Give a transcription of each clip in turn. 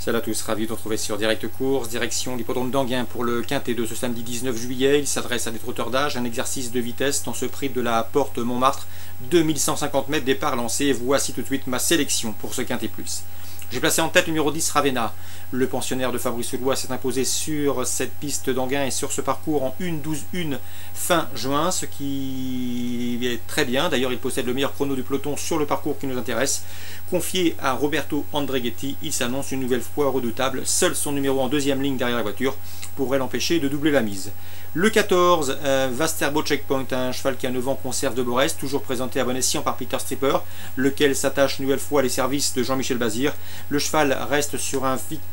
Salut à tous, ravi de vous retrouver sur Direct Course, direction l'hippodrome d'Enghien pour le quintet de ce samedi 19 juillet. Il s'adresse à des trotteurs d'âge, un exercice de vitesse dans ce prix de la Porte Montmartre, 2150 mètres départ lancé. Voici tout de suite ma sélection pour ce quintet plus. J'ai placé en tête le numéro 10 Ravenna. Le pensionnaire de Fabrice Lois s'est imposé sur cette piste d'Enghien et sur ce parcours en 1-12-1 fin juin, ce qui est très bien. D'ailleurs, il possède le meilleur chrono du peloton sur le parcours qui nous intéresse. Confié à Roberto Andreghetti, il s'annonce une nouvelle fois redoutable. Seul son numéro en deuxième ligne derrière la voiture pourrait l'empêcher de doubler la mise. Le 14, Vasterbo Checkpoint, un cheval qui a 9 ans, conserve de Borès, toujours présenté à bon escient par Peter Stripper, lequel s'attache une nouvelle fois à les services de Jean-Michel Bazir. Le cheval reste sur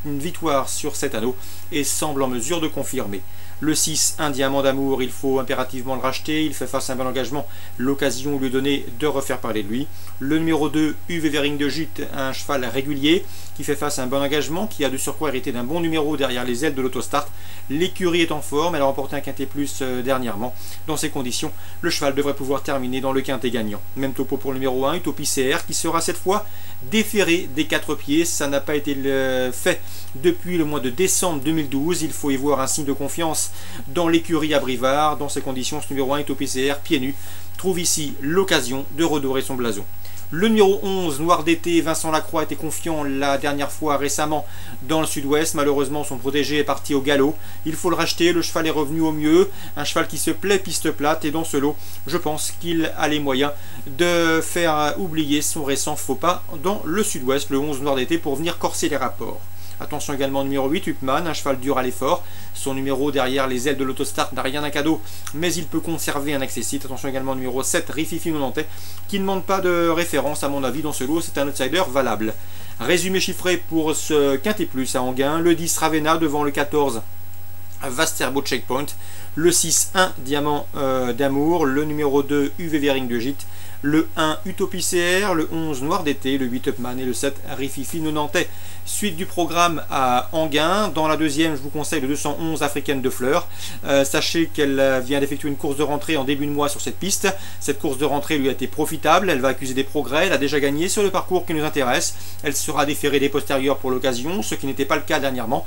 une victoire sur 7 anneaux et semble en mesure de confirmer. Le 6, un diamant d'amour, il faut impérativement le racheter, il fait face à un bon engagement, l'occasion lui donner de refaire parler de lui. Le numéro 2, UV Vering de Gite, un cheval régulier qui fait face à un bon engagement, qui a de surcroît hérité d'un bon numéro derrière les ailes de l'autostart. L'écurie est en forme, elle a remporté un quintet plus dernièrement. Dans ces conditions, le cheval devrait pouvoir terminer dans le quintet gagnant. Même topo pour le numéro 1, Utopie CR, qui sera cette fois déféré des 4 pieds. Ça n'a pas été fait depuis le mois de décembre 2012. Il faut y voir un signe de confiance dans l'écurie à Brivard. Dans ces conditions, ce numéro 1, Utopie CR, pieds nus, trouve ici l'occasion de redorer son blason. Le numéro 11, Noir d'été, Vincent Lacroix était confiant la dernière fois récemment dans le sud-ouest. Malheureusement, son protégé est parti au galop. Il faut le racheter, le cheval est revenu au mieux. Un cheval qui se plaît piste plate, et dans ce lot, je pense qu'il a les moyens de faire oublier son récent faux pas dans le sud-ouest, le 11 Noir d'été, pour venir corser les rapports. Attention également au numéro 8, Upman, un cheval dur à l'effort. Son numéro derrière les ailes de l'autostart n'a rien d'un cadeau, mais il peut conserver un accessite. Attention également au numéro 7, Rififi Nonantais, qui ne demande pas de référence à mon avis dans ce lot, c'est un outsider valable. Résumé chiffré pour ce quintet plus à Enghien, le 10 Ravenna devant le 14 Vasterbo Checkpoint, le 6 1 Diamant d'amour, le numéro 2 UV Vering de Gite, le 1 Utopie CR, le 11 Noir d'été, le 8 Upman et le 7 Rififi Nonantais. Suite du programme à Enghien. Dans la deuxième, je vous conseille le 211 Africaine de Fleurs. Sachez qu'elle vient d'effectuer une course de rentrée en début de mois sur cette piste. Cette course de rentrée lui a été profitable. Elle va accuser des progrès. Elle a déjà gagné sur le parcours qui nous intéresse. Elle sera déférée des postérieurs pour l'occasion, ce qui n'était pas le cas dernièrement.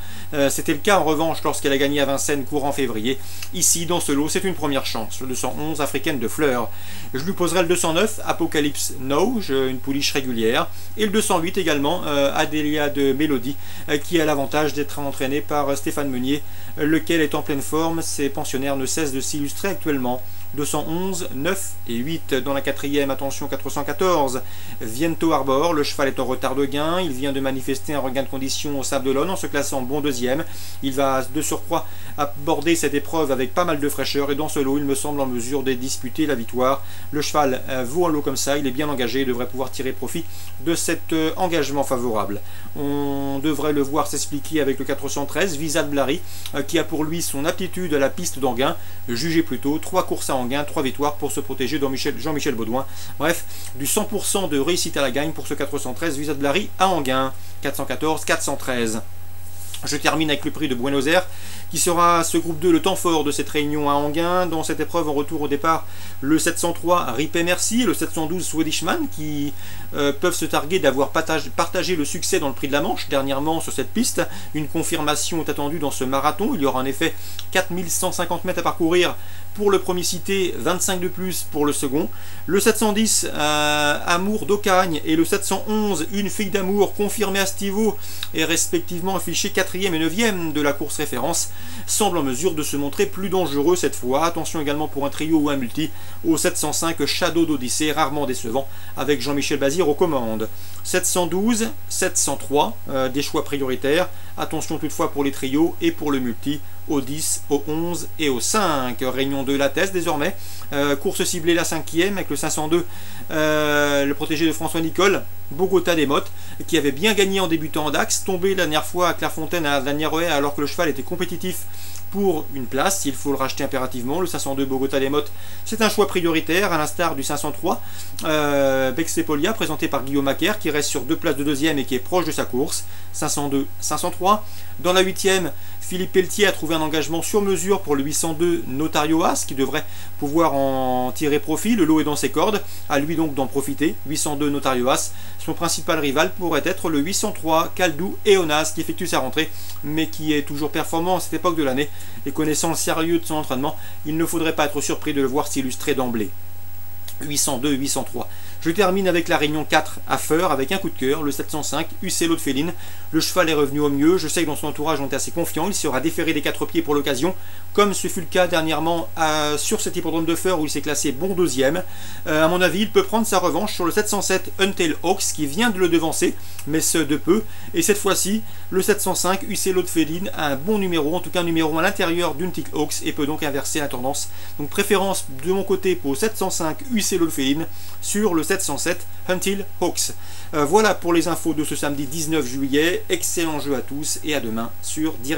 C'était le cas en revanche lorsqu'elle a gagné à Vincennes courant février. Ici, dans ce lot, c'est une première chance. Le 211 Africaine de Fleurs. Je lui poserai le 209 Apocalypse Now, une pouliche régulière. Et le 208 également, Adélia de Mélodie, qui a l'avantage d'être entraîné par Stéphane Meunier, lequel est en pleine forme. Ses pensionnaires ne cessent de s'illustrer actuellement. 211, 9 et 8 dans la quatrième. Attention, 414 Viento Arbor, le cheval est en retard de gain, il vient de manifester un regain de condition au Sable d'Olonne en se classant bon deuxième. Il va de surcroît aborder cette épreuve avec pas mal de fraîcheur, et dans ce lot il me semble en mesure de disputer la victoire. Le cheval vaut un lot comme ça, il est bien engagé et devrait pouvoir tirer profit de cet engagement favorable. On devrait le voir s'expliquer avec le 413 Visa de Blary, qui a pour lui son aptitude à la piste d'Enghien. Jugez plutôt 3 courses à Enghien, 3 victoires pour se protéger de Jean-Michel Baudouin. Bref, du 100% de réussite à la gagne pour ce 413 Visa de Blary à Enghien. 414, 413. Je termine avec le prix de Buenos Aires, qui sera ce groupe 2 le temps fort de cette réunion à Enghien. Dans cette épreuve, en retour au départ, le 703 Ripé Merci, le 712 Swedishman, qui peuvent se targuer d'avoir partagé le succès dans le prix de la Manche dernièrement sur cette piste. Une confirmation est attendue dans ce marathon. Il y aura en effet 4150 mètres à parcourir pour le premier cité, 25 de plus pour le second. Le 710 Amour d'Ocagne et le 711 Une fille d'amour, confirmé à Stivo et respectivement affiché 4e et 9e de la course référence, semble en mesure de se montrer plus dangereux cette fois. Attention également pour un trio ou un multi au 705 Shadow d'Odyssée, rarement décevant avec Jean-Michel Bazir aux commandes. 712, 703, des choix prioritaires. Attention toutefois pour les trios et pour le multi au 10, au 11 et au 5. Réunion de Lattès désormais. Course ciblée la 5e avec le 502, le protégé de François Nicole, Bogota des Mottes, qui avait bien gagné en débutant en Dax, tombé la dernière fois à Clairefontaine à la dernière haie alors que le cheval était compétitif pour une place. Il faut le racheter impérativement. Le 502 Bogota des Mottes, c'est un choix prioritaire, à l'instar du 503 Bexepolia, présenté par Guillaume Macaire, qui reste sur 2 places de deuxième et qui est proche de sa course. 502, 503. Dans la 8e, Philippe Pelletier a trouvé un engagement sur mesure pour le 802 Notario As qui devrait pouvoir en tirer profit. Le lot est dans ses cordes, à lui donc d'en profiter. 802 Notario As. Son principal rival pourrait être le 803 Kaldou Eonas qui effectue sa rentrée mais qui est toujours performant à cette époque de l'année et connaissant le sérieux de son entraînement, il ne faudrait pas être surpris de le voir s'illustrer d'emblée. 802, 803. Je termine avec la Réunion 4 à Feur avec un coup de cœur, le 705 Uccello de Féline. Le cheval est revenu au mieux, je sais que dans son entourage on est assez confiant, il sera déféré des 4 pieds pour l'occasion, comme ce fut le cas dernièrement sur cet hippodrome de Feur où il s'est classé bon deuxième. À mon avis, il peut prendre sa revanche sur le 707 Untail Hawks qui vient de le devancer, mais ce de peu. Et cette fois-ci, le 705 Uccello de Féline a un bon numéro, en tout cas un numéro à l'intérieur d'Untail Hawks et peut donc inverser la tendance. Donc préférence de mon côté pour 705 Uccello de Féline sur le 707 Untail Hawks. Voilà pour les infos de ce samedi 19 juillet. Excellent jeu à tous et à demain sur Direct.